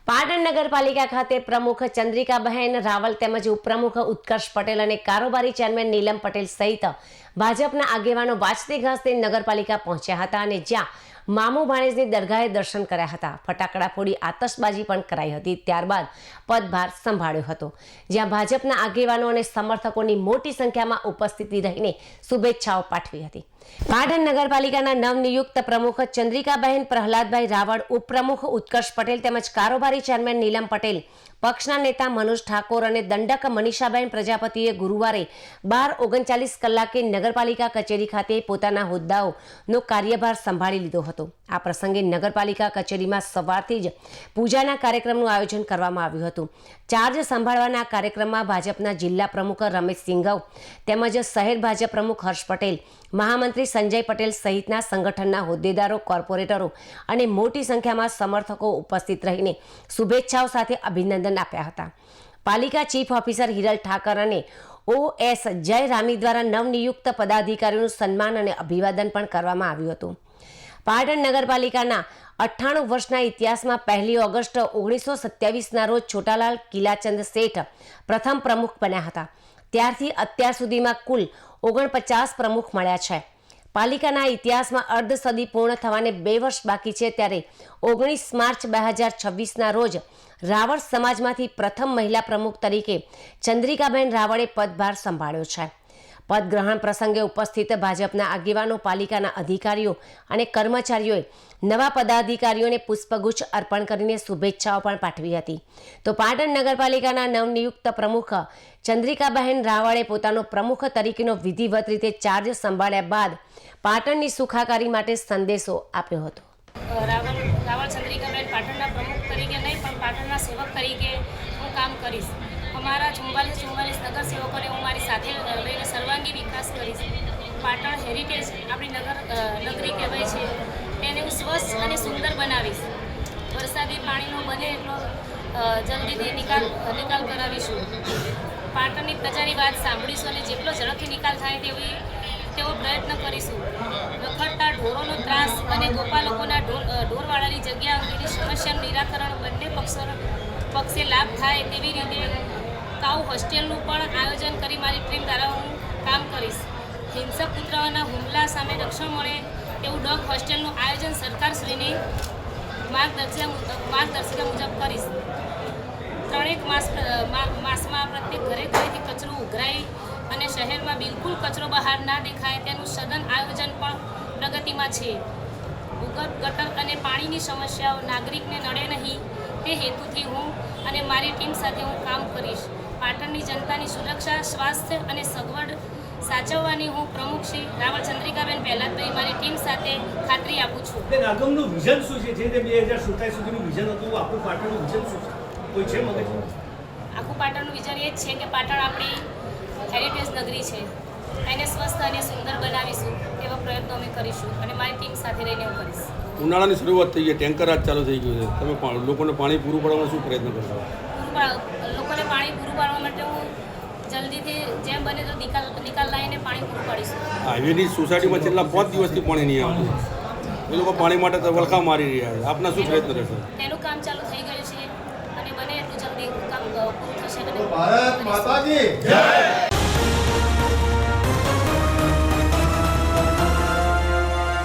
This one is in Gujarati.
પાટણ નગરપાલિકા ખાતે પ્રમુખ ચંદ્રિકાબહેન રાવલ તેમજ ઉપપ્રમુખ ઉત્કર્ષ પટેલ અને કારોબારી ચેરમેન નીલમ પટેલ સહિત ભાજપના આગેવાનો વાજતે ગાજતે નગરપાલિકા પહોંચ્યા હતા અને જ્યાં મામુ ભાણેજની દરગાહે દર્શન કર્યા હતા। ફટાકડા ફોડી આતશબાજી પણ કરાઈ હતી। ત્યારબાદ પદભાર સંભાળ્યો હતો, જ્યાં ભાજપના આગેવાનો અને સમર્થકોની મોટી સંખ્યામાં ઉપસ્થિતિ રહીને શુભેચ્છાઓ પાઠવી હતી। પાટણ નગરપાલિકાના નવનિયુક્ત પ્રમુખ ચંદ્રિકાબહેન પ્રહલાદભાઈ રાવળ, ઉપપ્રમુખ ઉત્કર્ષ પટેલ તેમજ કારોબારી ચેરમેન નીલમ પટેલ, પક્ષના નેતા મનોજ ઠાકોર અને દંડક મનીષાબેન પ્રજાપતિએ ગુરુવારે 12:39 કલાકે નગરપાલિકા કચેરી ખાતે પોતાના હોદ્દાઓનો કાર્યભાર સંભાળી લીધો હતો। આ પ્રસંગે નગરપાલિકા કચેરીમાં સવારથી જ પૂજાના કાર્યક્રમનું આયોજન કરવામાં આવ્યું હતું। ચાર્જ સંભાળવાના કાર્યક્રમમાં ભાજપના જિલ્લા પ્રમુખ રમેશ સિંઘવ તેમજ શહેર ભાજપ પ્રમુખ હર્ષ પટેલ, મહામંત્રી સંજય પટેલ સહિતના સંગઠનના હોદ્દેદારો, કોર્પોરેટરો અને મોટી સંખ્યામાં સમર્થકો ઉપસ્થિત રહીને શુભેચ્છાઓ સાથે અભિનંદન આપ્યા હતા। પાલિકા ચીફ ઓફિસર હિરલ ઠાકર અને OS જય રામી દ્વારા નવનિયુક્ત પદાધિકારીઓનું સન્માન અને અભિવાદન પણ કરવામાં આવ્યું હતું। પાટણ નગરપાલિકાના 98 વર્ષના ઇતિહાસમાં 1 ઓગસ્ટ 1927ના રોજ છોટાલાલ કિલાચંદ શેઠ પ્રથમ પ્રમુખ બન્યા હતા। ત્યારથી અત્યાર સુધીમાં કુલ 49 પ્રમુખ મળ્યા છે। પાલિકાના ઇતિહાસમાં અર્ધ સદી પૂર્ણ થવાને 2 વર્ષ બાકી છે, ત્યારે 19 માર્ચ 2026ના રોજ રાવળ સમાજમાંથી પ્રથમ મહિલા પ્રમુખ તરીકે ચંદ્રિકાબેન રાવળે પદભાર સંભાળ્યો છે। પદગ્રહણ પ્રસંગે ઉપસ્થિત ભાજપના આગેવાનો, પાલિકાના અધિકારીઓ અને કર્મચારીઓએ નવા પદાધિકારીઓને પુષ્પગુચ્છ અર્પણ કરીને શુભેચ્છાઓ પણ પાઠવી હતી। તો પાટણ નગરપાલિકાના નવનિયુક્ત પ્રમુખ ચંદ્રિકાબહેન રાવળે પોતાનો પ્રમુખ તરીકેનો વિધિવત રીતે ચાર્જ સંભાળ્યા બાદ પાટણની સુખાકારી માટે સંદેશો આપ્યો હતો। રાવળ ચંદ્રિકાબેન પાટણના પ્રમુખ તરીકે નહીં પણ પાટણના સેવક તરીકે હું કામ કરીશ। અમારા 44 નગરસેવકોને હું મારી સાથે લઈને સર્વાંગી વિકાસ કરીશ। પાટણ હેરિટેજ આપણી નગરી કહેવાય છે, તેને હું સ્વચ્છ અને સુંદર બનાવીશ। વરસાદી પાણીનો બને એટલો જલ્દીથી નિકાલ કરાવીશું। પાટણની પ્રજાની વાત સાંભળીશું અને જેટલો ઝડપથી નિકાલ થાય તેવો પ્રયત્ન કરીશું। રખડતા ઢોરોનો ત્રાસ અને ગોપાલકોના ઢોરવાળાની જગ્યા અંગેની સમસ્યાનું નિરાકરણ બંને પક્ષે લાભ થાય તેવી રીતે કાઉ હોસ્ટેલનું પણ આયોજન કરી મારી ટીમ દ્વારા હું કામ કરીશ। હિંસક કૂતરાઓના હુમલા સામે રક્ષણ મળે તેવું ડોગ હોસ્ટેલનું આયોજન સરકારશ્રીની માર્ગદર્શિકા મુજબ કરીશ। 3 માસમાં પ્રત્યેક ઘરેથી કચરો ઉઘરાઈ અને શહેરમાં બિલકુલ કચરો બહાર ના દેખાય તેનું સઘન આયોજન પણ પ્રગતિમાં છે। ભૂગર્ભ, ગટર અને પાણીની સમસ્યાઓ નાગરિકને નડે નહીં તે હેતુથી હું અને મારી ટીમ સાથે હું કામ કરીશ। પાટણની જનતાની સુરક્ષા, સ્વાસ્થ્ય અને સગવડ સાચવવાની હું પ્રમુખ શ્રી રાવળ ચંદ્રિકાબેન પ્રહલાદભાઈ મારી ટીમ સાથે ખાતરી આપું છું। આગળનું વિઝન શું છે? જે 2027 સુધીનું વિઝન હતું, આપણું પાટણનું વિઝન શું છે? કોઈ છે મગજમાં? આખું પાટણનું વિઝન એ જ છે કે પાટણ આપણી હેરિટેજ નગરી છે, એને સ્વસ્થ અને સુંદર બનાવીશું એવા પ્રયત્નો અમે કરીશું અને મારી ટીમ સાથે રહીને હું કરીશ। ઉનાળાની શરૂઆત થઈ ગઈ, ટેન્કર આજ ચાલુ થઈ ગયું છે, તમે લોકોને પાણી પૂરું પાડવાનો શું પ્રયત્ન કરશો? લોકોને પાણી પૂરું પાડવા માટે હું જલ્દીથી જેમ બને તો નિકાલ લાવીને પાણી પૂરું પાડીશું। હાઈવેની સોસાયટીમાં છેલ્લા 5 દિવસથી પાણી નહીં આવતું, એ લોકો પાણી માટે તો વલખા મારી રહ્યા છે, આપના શું પ્રયત્ન રહેશે? તેનું કામ ચાલુ થઈ ગયું છે અને બને એટલું જલ્દી કામ પૂરું થશે। ભારત માતાજી જય।